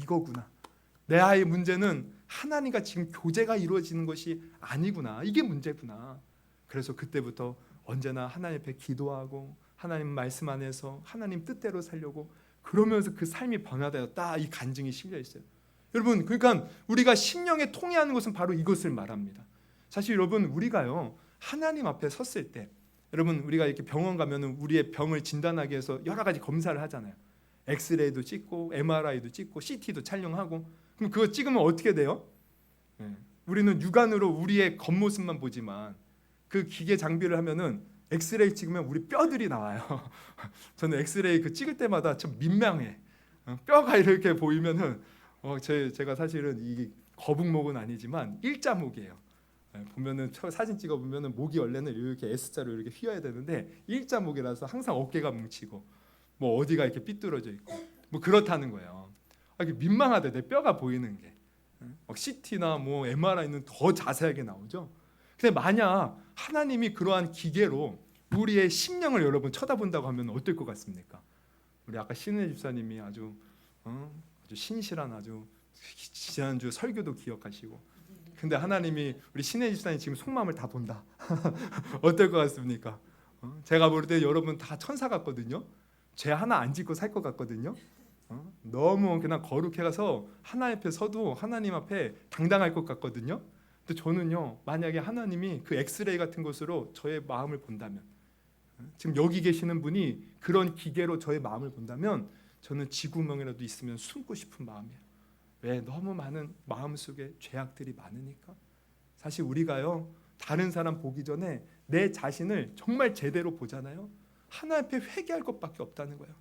이거구나. 내 아이의 문제는 하나님과 지금 교제가 이루어지는 것이 아니구나. 이게 문제구나. 그래서 그때부터 언제나 하나님 앞에 기도하고 하나님 말씀 안에서 하나님 뜻대로 살려고 그러면서 그 삶이 변화되었다. 이 간증이 실려 있어요. 여러분, 그러니까 우리가 심령에 통해하는 것은 바로 이것을 말합니다. 사실 여러분, 우리가요 하나님 앞에 섰을 때, 여러분 우리가 이렇게 병원 가면은 우리의 병을 진단하기 위해서 여러 가지 검사를 하잖아요. 엑스레이도 찍고 MRI도 찍고 CT도 촬영하고. 그럼 그거 찍으면 어떻게 돼요? 우리는 육안으로 우리의 겉모습만 보지만 그 기계 장비를 하면은 엑스레이 찍으면 우리 뼈들이 나와요. 저는 엑스레이 그 찍을 때마다 좀 민망해. 뼈가 이렇게 보이면은 제가 사실은 이 거북목은 아니지만 일자목이에요. 보면은 사진 찍어 보면은 목이 원래는 이렇게 S자로 이렇게 휘어야 되는데 일자목이라서 항상 어깨가 뭉치고 뭐 어디가 이렇게 삐뚤어져 있고 뭐 그렇다는 거예요. 이게 민망하대. 내 뼈가 보이는 게. CT나 뭐 MRI는 더 자세하게 나오죠. 근데 만약 하나님이 그러한 기계로 우리의 심령을 여러분 쳐다본다고 하면 어떨 것 같습니까? 우리 아까 신혜 집사님이 아주 신실한 아주 지난주 설교도 기억하시고, 근데 하나님이 우리 신혜 집사님 지금 속마음을 다 본다. 어떨 것 같습니까? 제가 볼 때 여러분 다 천사 같거든요. 죄 하나 안 짓고 살 것 같거든요. 너무 그냥 거룩해 가서 하나님 앞에 서도 하나님 앞에 당당할 것 같거든요. 근데 저는요, 만약에 하나님이 그 엑스레이 같은 것으로 저의 마음을 본다면, 지금 여기 계시는 분이 그런 기계로 저의 마음을 본다면 저는 쥐구멍이라도 있으면 숨고 싶은 마음이에요. 왜? 너무 많은 마음속에 죄악들이 많으니까. 사실 우리가요 다른 사람 보기 전에 내 자신을 정말 제대로 보잖아요. 하나님 앞에 회개할 것밖에 없다는 거예요.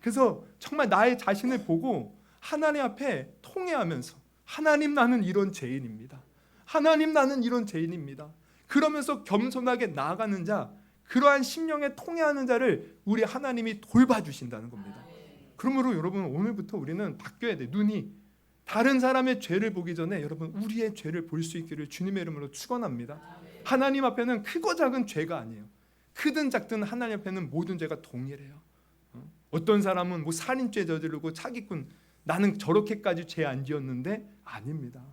그래서 정말 나의 자신을 보고 하나님 앞에 통회하면서 하나님 나는 이런 죄인입니다. 하나님 나는 이런 죄인입니다. 그러면서 겸손하게 나아가는 자, 그러한 심령에 통회하는 자를 우리 하나님이 돌봐주신다는 겁니다. 그러므로 여러분 오늘부터 우리는 바뀌어야 돼. 눈이 다른 사람의 죄를 보기 전에 여러분 우리의 죄를 볼 수 있기를 주님의 이름으로 축원합니다. 하나님 앞에는 크고 작은 죄가 아니에요. 크든 작든 하나님 앞에는 모든 죄가 동일해요. 어떤 사람은 뭐 살인죄 저지르고 사기꾼, 나는 저렇게까지 죄 안 지었는데 아닙니다.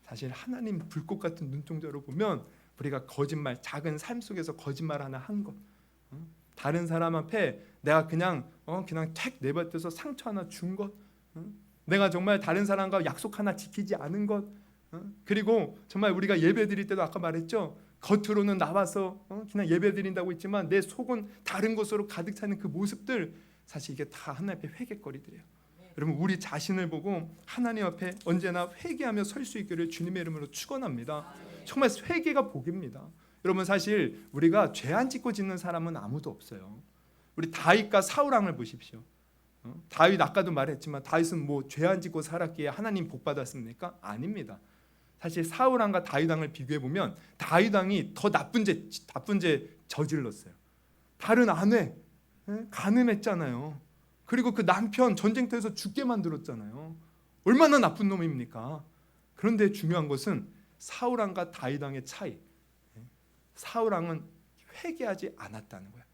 사실 하나님 불꽃 같은 눈동자로 보면 우리가 거짓말, 작은 삶 속에서 거짓말 하나 한 것, 다른 사람 앞에 내가 그냥 택 내뱉어서 상처 하나 준 것, 내가 정말 다른 사람과 약속 하나 지키지 않은 것, 그리고 정말 우리가 예배 드릴 때도 아까 말했죠. 겉으로는 나와서 그냥 예배드린다고 했지만 내 속은 다른 것으로 가득 차는 그 모습들, 사실 이게 다 하나님 앞에 회개거리들이에요. 여러분, 우리 자신을 보고 하나님 앞에 언제나 회개하며 설 수 있기를 주님의 이름으로 축원합니다. 정말 회개가 복입니다. 여러분, 사실 우리가 죄 안 짓고 짓는 사람은 아무도 없어요. 우리 다윗과 사울 왕을 보십시오. 다윗, 아까도 말했지만 다윗은 뭐 죄 안 짓고 살았기에 하나님 복 받았습니까? 아닙니다. 사실 사울 왕과 다윗 왕을 비교해 보면 다윗 왕이 더 나쁜 죄 저질렀어요. 다른 아내 간음했잖아요. 그리고 그 남편 전쟁터에서 죽게 만들었잖아요. 얼마나 나쁜 놈입니까? 그런데 중요한 것은 사울 왕과 다윗 왕의 차이. 사울 왕은 회개하지 않았다는 거예요.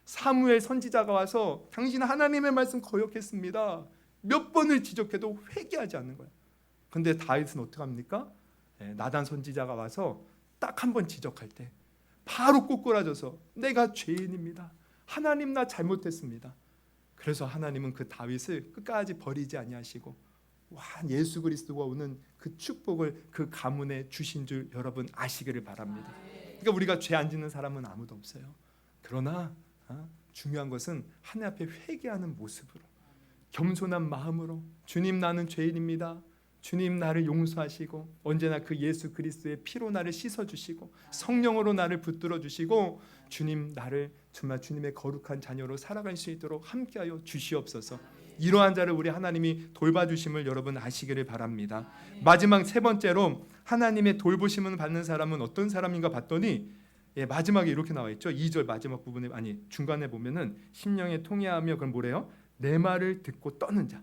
사무엘 선지자가 와서 당신 하나님의 말씀 거역했습니다. 몇 번을 지적해도 회개하지 않는 거예요. 그런데 다윗은 어떻게 합니까? 나단 선지자가 와서 딱 한 번 지적할 때 바로 꼬꾸라져서 내가 죄인입니다. 하나님, 나 잘못했습니다. 그래서 하나님은 그 다윗을 끝까지 버리지 아니하시고 예수 그리스도가 오는 그 축복을 그 가문에 주신 줄 여러분 아시기를 바랍니다. 그러니까 우리가 죄 안 짓는 사람은 아무도 없어요. 그러나 중요한 것은 하나님 앞에 회개하는 모습으로, 겸손한 마음으로, 주님, 나는 죄인입니다. 주님, 나를 용서하시고 언제나 그 예수 그리스도의 피로 나를 씻어주시고 성령으로 나를 붙들어 주시고 주님, 나를 정말 주님의 거룩한 자녀로 살아갈 수 있도록 함께하여 주시옵소서. 이러한 자를 우리 하나님이 돌봐주심을 여러분 아시기를 바랍니다. 마지막 세 번째로 하나님의 돌보심을 받는 사람은 어떤 사람인가 봤더니 마지막에 이렇게 나와 있죠. 2절 마지막 부분에, 중간에 보면은 심령에 통회하며, 그럼 뭐래요? 내 말을 듣고 떠는 자.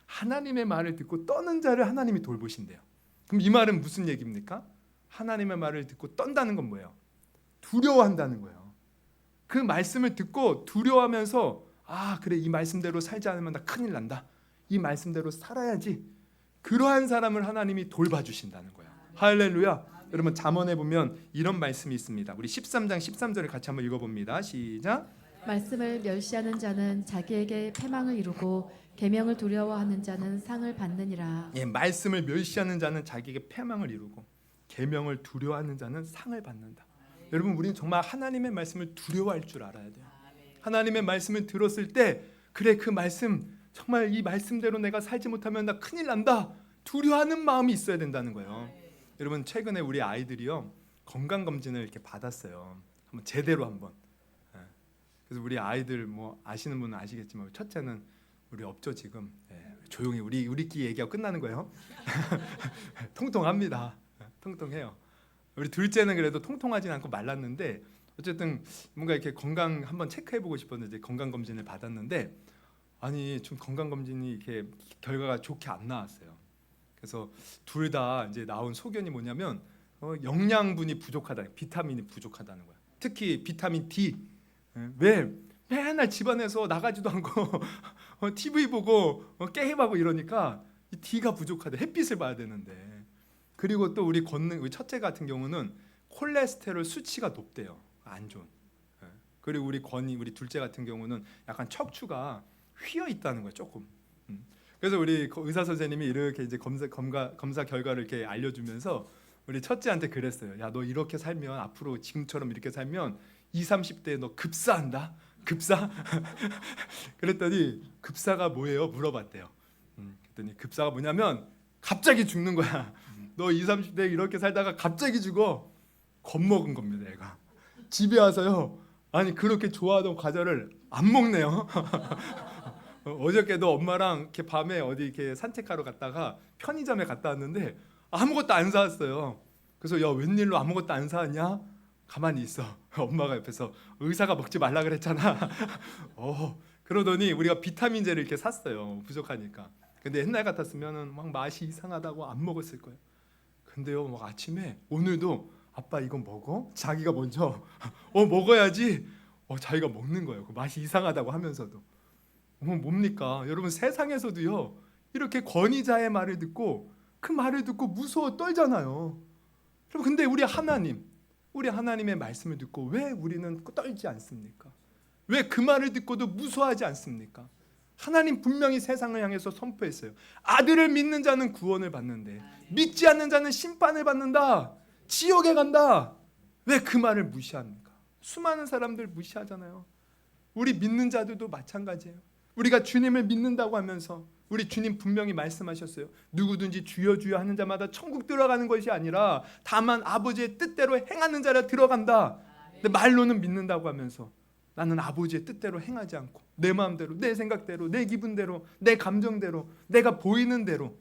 하나님의 말을 듣고 떠는 자를 하나님이 돌보신대요. 그럼 이 말은 무슨 얘기입니까? 하나님의 말을 듣고 떤다는 건 뭐예요? 두려워한다는 거예요. 그 말씀을 듣고 두려워하면서 그래, 이 말씀대로 살지 않으면 나 큰일 난다. 이 말씀대로 살아야지. 그러한 사람을 하나님이 돌봐주신다는 거예요. 할렐루야. 여러분, 잠언에 보면 이런 말씀이 있습니다. 우리 13장 13절을 같이 한번 읽어봅니다. 시작. 말씀을 멸시하는 자는 자기에게 패망을 이루고 계명을 두려워하는 자는 상을 받느니라. 말씀을 멸시하는 자는 자기에게 패망을 이루고 계명을 두려워하는 자는 상을 받는다. 여러분, 우리는 정말 하나님의 말씀을 두려워할 줄 알아야 돼요. 하나님의 말씀을 들었을 때 그래, 그 말씀 정말 이 말씀대로 내가 살지 못하면 나 큰일 난다. 두려워하는 마음이 있어야 된다는 거예요. 여러분, 최근에 우리 아이들이요 건강검진을 이렇게 받았어요. 한번 제대로 한번. 그래서 우리 아이들 뭐 아시는 분은 아시겠지만 첫째는 우리 없죠 지금. 조용히 우리끼리 얘기하고 끝나는 거예요. 통통합니다. 통통해요. 우리 둘째는 그래도 통통하진 않고 말랐는데 어쨌든 뭔가 이렇게 건강 한번 체크해보고 싶었는데 건강 검진을 받았는데 좀 건강 검진이 이렇게 결과가 좋게 안 나왔어요. 그래서 둘 다 이제 나온 소견이 뭐냐면 영양분이 부족하다, 비타민이 부족하다는 거야. 특히 비타민 D. 왜 맨날 집안에서 나가지도 않고 TV 보고 게임하고 이러니까 이 D가 부족하대. 햇빛을 봐야 되는데. 그리고 또 우리 첫째 같은 경우는 콜레스테롤 수치가 높대요. 안 좋은. 그리고 우리 둘째 같은 경우는 약간 척추가 휘어 있다는 거예요, 조금. 그래서 우리 의사 선생님이 이렇게 이제 검사 결과를 이렇게 알려주면서 우리 첫째한테 그랬어요. 야, 너 이렇게 살면 앞으로 지금처럼 이렇게 살면 20, 30대에 너 급사한다. 급사? 그랬더니 급사가 뭐예요? 물어봤대요. 그랬더니 급사가 뭐냐면 갑자기 죽는 거야. 너 20, 30대 이렇게 살다가 갑자기 죽어. 겁먹은 겁니다, 얘가. 집에 와서요. 그렇게 좋아하던 과자를 안 먹네요. 어저께도 엄마랑 이렇게 밤에 어디 이렇게 산책하러 갔다가 편의점에 갔다 왔는데 아무것도 안 사왔어요. 그래서 야, 웬일로 아무것도 안 사왔냐? 가만히 있어. 엄마가 옆에서 의사가 먹지 말라 그랬잖아. 그러더니 우리가 비타민제를 이렇게 샀어요. 부족하니까. 근데 옛날 같았으면은 막 맛이 이상하다고 안 먹었을 거예요. 근데요, 막 아침에 오늘도 아빠 이거 먹어? 자기가 먼저 먹어야지. 자기가 먹는 거예요. 그 맛이 이상하다고 하면서도. 뭡니까? 여러분, 세상에서도요 이렇게 권위자의 말을 듣고 그 말을 듣고 무서워 떨잖아요. 여러분, 근데 우리 하나님의 말씀을 듣고 왜 우리는 떨지 않습니까? 왜 그 말을 듣고도 무서워하지 않습니까? 하나님 분명히 세상을 향해서 선포했어요. 아들을 믿는 자는 구원을 받는데 믿지 않는 자는 심판을 받는다. 지옥에 간다. 왜 그 말을 무시합니까? 수많은 사람들 무시하잖아요. 우리 믿는 자들도 마찬가지예요. 우리가 주님을 믿는다고 하면서 우리 주님 분명히 말씀하셨어요. 누구든지 주여 주여 하는 자마다 천국 들어가는 것이 아니라 다만 아버지의 뜻대로 행하는 자라 들어간다. 근데 말로는 믿는다고 하면서 나는 아버지의 뜻대로 행하지 않고 내 마음대로, 내 생각대로, 내 기분대로, 내 감정대로, 내가 보이는 대로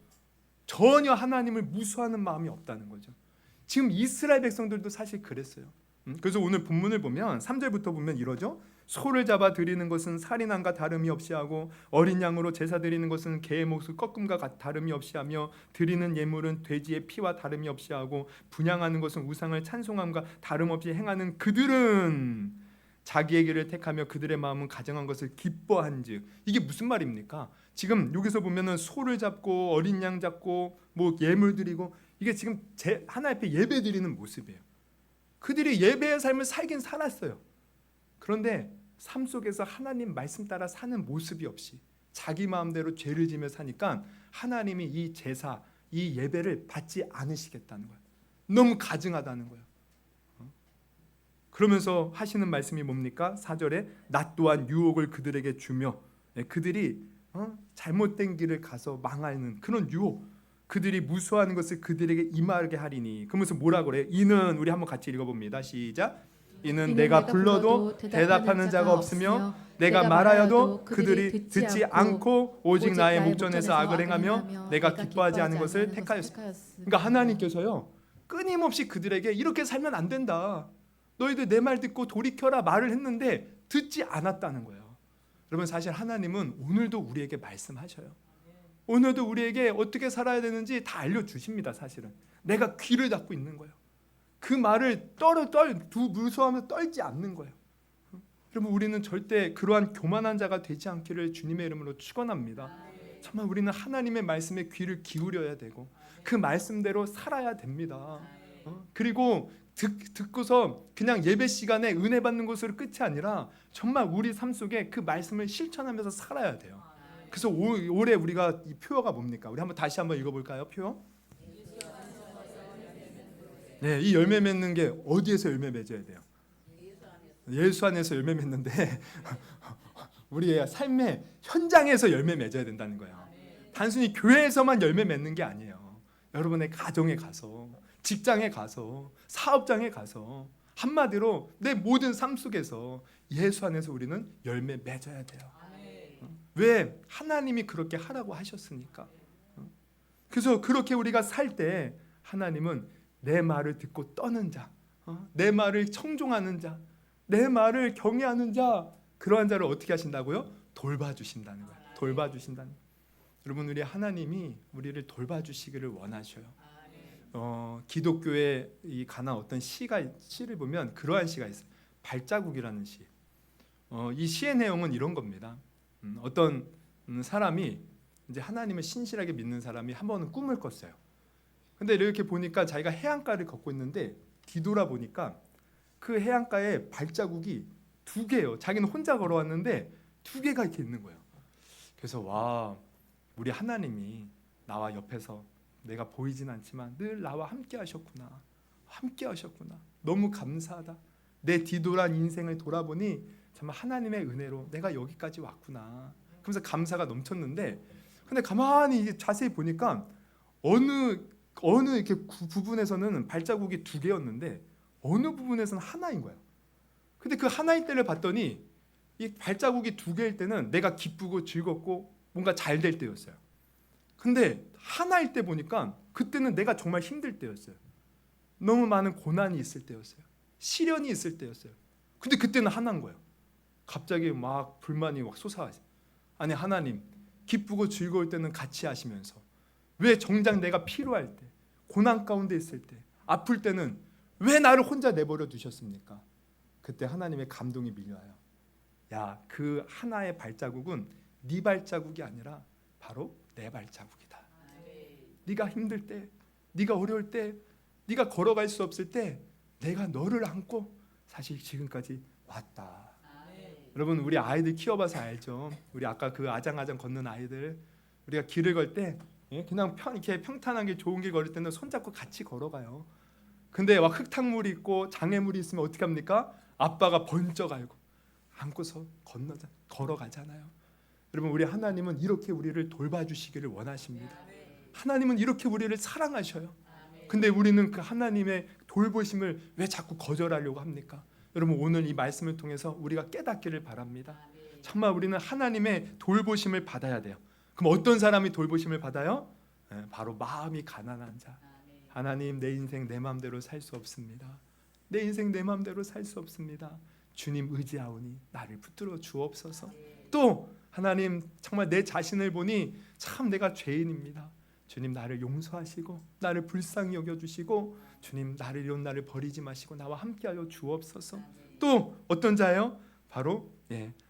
전혀 하나님을 무수하는 마음이 없다는 거죠. 지금 이스라엘 백성들도 사실 그랬어요. 그래서 오늘 본문을 보면 3절부터 보면 이러죠. 소를 잡아 드리는 것은 살인함과 다름이 없이 하고 어린 양으로 제사 드리는 것은 개의 목을 꺾음과 다름이 없이 하며 드리는 예물은 돼지의 피와 다름이 없이 하고 분향하는 것은 우상을 찬송함과 다름없이 행하는 그들은 자기의 길을 택하며 그들의 마음은 가정한 것을 기뻐한즉. 이게 무슨 말입니까? 지금 여기서 보면은 소를 잡고 어린 양 잡고 뭐 예물 드리고 이게 지금 하나님 앞에 예배 드리는 모습이에요. 그들이 예배의 삶을 살긴 살았어요. 그런데 삶 속에서 하나님 말씀 따라 사는 모습이 없이 자기 마음대로 죄를 지며 사니까 하나님이 이 제사, 이 예배를 받지 않으시겠다는 거예요. 너무 가증하다는 거예요. 그러면서 하시는 말씀이 뭡니까? 4절에 나 또한 유혹을 그들에게 주며 그들이 잘못된 길을 가서 망하는 그런 유혹, 그들이 무수하는 것을 그들에게 임하게 하리니. 그러면서 뭐라 그래요? 이는 우리 한번 같이 읽어봅니다. 시작. 이는 내가 불러도 대답하는 자가 없으며 내가 말하여도 그들이 듣지 않고 오직 나의 목전에서 악을 행하며 내가 기뻐하지 않은 것을 택하였습니다. 그러니까 하나님께서요 끊임없이 그들에게 이렇게 살면 안 된다, 너희들 내 말 듣고 돌이켜라 말을 했는데 듣지 않았다는 거예요. 여러분 사실 하나님은 오늘도 우리에게 말씀하셔요. 오늘도 우리에게 어떻게 살아야 되는지 다 알려주십니다. 사실은 내가 귀를 닫고 있는 거예요. 그 말을 무서워하면서 떨지 않는 거예요. 여러분 우리는 절대 그러한 교만한 자가 되지 않기를 주님의 이름으로 축원합니다. 정말 우리는 하나님의 말씀에 귀를 기울여야 되고 그 말씀대로 살아야 됩니다. 그리고 듣고서 그냥 예배 시간에 은혜 받는 것으로 끝이 아니라 정말 우리 삶 속에 그 말씀을 실천하면서 살아야 돼요. 그래서 올해 우리가 이 표어가 뭡니까? 우리 다시 한번 읽어볼까요? 표어? 네, 이 열매 맺는 게 어디에서 열매 맺어야 돼요? 예수 안에서 열매 맺는데 우리의 삶의 현장에서 열매 맺어야 된다는 거예요. 단순히 교회에서만 열매 맺는 게 아니에요. 여러분의 가정에 가서, 직장에 가서, 사업장에 가서, 한마디로 내 모든 삶 속에서 예수 안에서 우리는 열매 맺어야 돼요. 왜? 하나님이 그렇게 하라고 하셨으니까. 그래서 그렇게 우리가 살 때 하나님은 내 말을 듣고 떠는 자, 내 말을 청종하는 자, 내 말을 경외하는 자, 그러한 자를 어떻게 하신다고요? 돌봐주신다는 거예요. 돌봐주신다는 거예요. 여러분 우리 하나님이 우리를 돌봐주시기를 원하셔요. 기독교의 이 가나 어떤 시를 보면 그러한 시가 있어요. 발자국이라는 시. 이 시의 내용은 이런 겁니다. 어떤 사람이 이제 하나님을 신실하게 믿는 사람이 한 번은 꿈을 꿨어요. 근데 이렇게 보니까 자기가 해안가를 걷고 있는데 뒤돌아 보니까 그 해안가에 발자국이 2개예요. 자기는 혼자 걸어왔는데 2개가 이렇게 있는 거예요. 그래서 와, 우리 하나님이 나와 옆에서 내가 보이진 않지만 늘 나와 함께 하셨구나. 함께 하셨구나. 너무 감사하다. 내 뒤돌아온 인생을 돌아보니 정말 하나님의 은혜로 내가 여기까지 왔구나. 그러면서 감사가 넘쳤는데, 근데 가만히 자세히 보니까 어느 이렇게 부분에서는 발자국이 2개였는데 어느 부분에서는 하나인 거예요. 근데 그 하나인 때를 봤더니 이 발자국이 2개일 때는 내가 기쁘고 즐겁고 뭔가 잘 될 때였어요. 근데 하나일 때 보니까 그때는 내가 정말 힘들 때였어요. 너무 많은 고난이 있을 때였어요. 시련이 있을 때였어요. 근데 그때는 하나인 거예요. 갑자기 막 불만이 막 솟아와요. 아니 하나님, 기쁘고 즐거울 때는 같이 하시면서 왜 정작 내가 필요할 때, 고난 가운데 있을 때, 아플 때는 왜 나를 혼자 내버려 두셨습니까? 그때 하나님의 감동이 밀려와요. 야, 그 하나의 발자국은 네 발자국이 아니라 바로 내 발자국이다. 네가 힘들 때, 네가 어려울 때, 네가 걸어갈 수 없을 때 내가 너를 안고 사실 지금까지 왔다. 여러분 우리 아이들 키워봐서 알죠. 우리 아까 그 아장아장 걷는 아이들, 우리가 길을 걸 때 그냥 이렇게 평탄하게 좋은 길 걸을 때는 손잡고 같이 걸어가요. 근데 막 흙탕물이 있고 장애물이 있으면 어떻게 합니까? 아빠가 번쩍 알고 안고서 걸어가잖아요. 여러분, 우리 하나님은 이렇게 우리를 돌봐주시기를 원하십니다. 하나님은 이렇게 우리를 사랑하셔요. 근데 우리는 그 하나님의 돌보심을 왜 자꾸 거절하려고 합니까? 여러분, 오늘 이 말씀을 통해서 우리가 깨닫기를 바랍니다. 정말 우리는 하나님의 돌보심을 받아야 돼요. 그럼 어떤 사람이 돌보심을 받아요? 바로 마음이 가난한 자. 하나님, 내 인생 내 마음대로 살 수 없습니다. 내 인생 내 마음대로 살 수 없습니다. 주님 의지하오니 나를 붙들어 주옵소서. 또 하나님, 정말 내 자신을 보니 참 내가 죄인입니다. 주님, 나를 용서하시고 나를 불쌍히 여겨주시고 주님, 나를 이런 나를 버리지 마시고 나와 함께하여 주옵소서. 또 어떤 자예요? 바로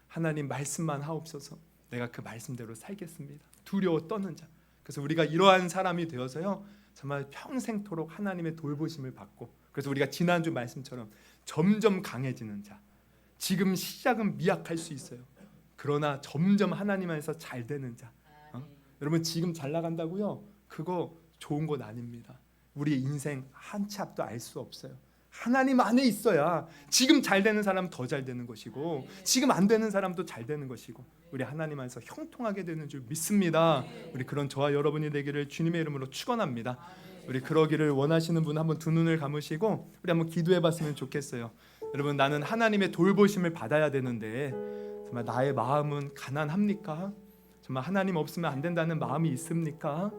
하나님 말씀만 하옵소서. 내가 그 말씀대로 살겠습니다. 두려워 떠는 자. 그래서 우리가 이러한 사람이 되어서요, 정말 평생토록 하나님의 돌보심을 받고, 그래서 우리가 지난주 말씀처럼 점점 강해지는 자. 지금 시작은 미약할 수 있어요. 그러나 점점 하나님 안에서 잘 되는 자. 여러분, 지금 잘 나간다고요? 그거 좋은 것 아닙니다. 우리 인생 한 치 앞도 알 수 없어요. 하나님 안에 있어야 지금 잘 되는 사람 더 잘 되는 것이고, 지금 안 되는 사람도 잘 되는 것이고, 우리 하나님 안에서 형통하게 되는 줄 믿습니다. 우리 그런 저와 여러분이 되기를 주님의 이름으로 축원합니다. 우리 그러기를 원하시는 분 한번 두 눈을 감으시고 우리 한번 기도해 봤으면 좋겠어요. 여러분, 나는 하나님의 돌보심을 받아야 되는데 정말 나의 마음은 가난합니까? 정말 하나님 없으면 안 된다는 마음이 있습니까?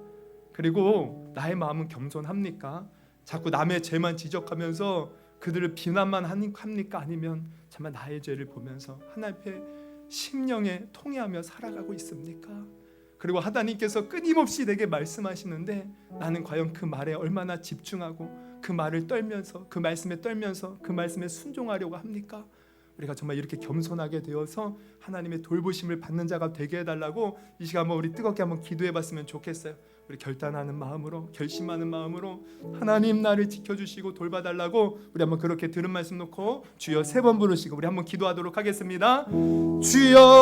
그리고 나의 마음은 겸손합니까? 자꾸 남의 죄만 지적하면서 그들을 비난만 합니까? 아니면 정말 나의 죄를 보면서 하나님 앞에 심령에 통회하며 살아가고 있습니까? 그리고 하나님께서 끊임없이 내게 말씀하시는데 나는 과연 그 말에 얼마나 집중하고 그 말을 떨면서, 그 말씀에 떨면서 그 말씀에 순종하려고 합니까? 우리가 정말 이렇게 겸손하게 되어서 하나님의 돌보심을 받는 자가 되게 해달라고 이 시간 한번 우리 뜨겁게 한번 기도해 봤으면 좋겠어요. 우리 결단하는 마음으로, 결심하는 마음으로 하나님 나를 지켜주시고 돌봐달라고 우리 한번 그렇게 들은 말씀 놓고 주여 3번 부르시고 우리 한번 기도하도록 하겠습니다. 주여